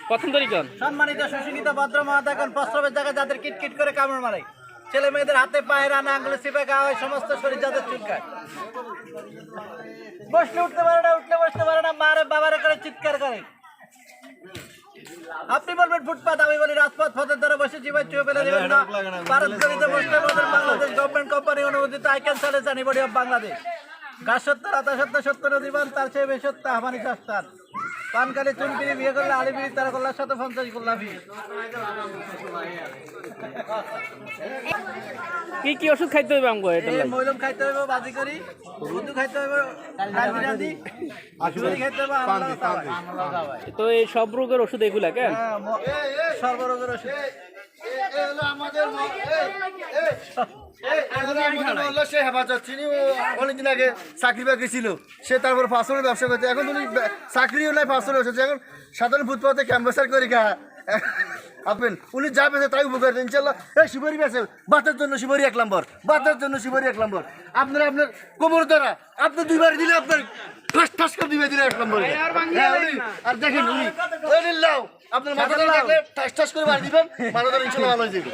প্রথম তরিকন সম্মানিত সুশিক্ষিত ভদ্র মহাদাগণ, প্রস্রাবের জায়গায় যাদের কিটকিট করে কামড় মারে, ছেলে মেয়েদের হাতে পায়ে রানা আঙ্গুলে চিপে খাওয়া হয়, সমস্ত শরীর যাদের চুলকায়, বসলে উঠতে পারে না, উঠলে বসতে পারে না, মারে বাবারে করে চিৎকার করে। আপনি বলবেন ফুটপাত, আমি বলি রাজপথ, পথের দ্বারা বসে জীবন চুয়ে ফেলে দেবেন না। ভারত গঠিত মুসলিম বাংলাদেশ গভর্নমেন্ট কোম্পানি অনুমোদিত I can challenge anybody of Bangladesh. গাছ সত্য, রাতা সত্য, সত্য নদীবান, তার চেয়ে বেশ সত্য হামানি সস্তান। পানকালে চুনকিরি বিয়ে করলে আলিবিরি তারা করলে 150 গোল্লাফি। কি কি ওষুধ খাইতে হবে আমগো? এটা মইলম খাইতে হবে, বাজি করি, মধু খাইতে হবে, রাজি রাজি, আসুরি খাইতে হবে, আমলা খাওয়াই। তো এই সব রোগের ওষুধ এগুলা কেন? সর্বরোগের ওষুধ। সে হেফাজত চিনি অনেকদিন আগে চাকরি বাকরি ছিল, সে তারপর ফাঁসলের ব্যবসা করতে, এখন উনি চাকরিও নাই, ফাঁসলে এসেছে, এখন সাধারণ ফুটপাতে ক্যাম্পাসার করি খা আপেন। উনি যা পেয়েছে তাই উপকার ইনশাল্লাহ। এই শিবরি পেয়েছে বাতের জন্য, শিবরি 1 নম্বর, বাতের জন্য শিবরি 1 নম্বর। আপনার আপনার কোমর দ্বারা আপনি 2 বার দিলে আপনার ঠাস ঠাস করে 2 বার দিলে 1 নম্বর। আর দেখেন উনি আপনার মাথা ঠাস ঠাস করে বাড়ি দিবেন, মাথা ইনশাল্লাহ ভালো হয়ে যাবে।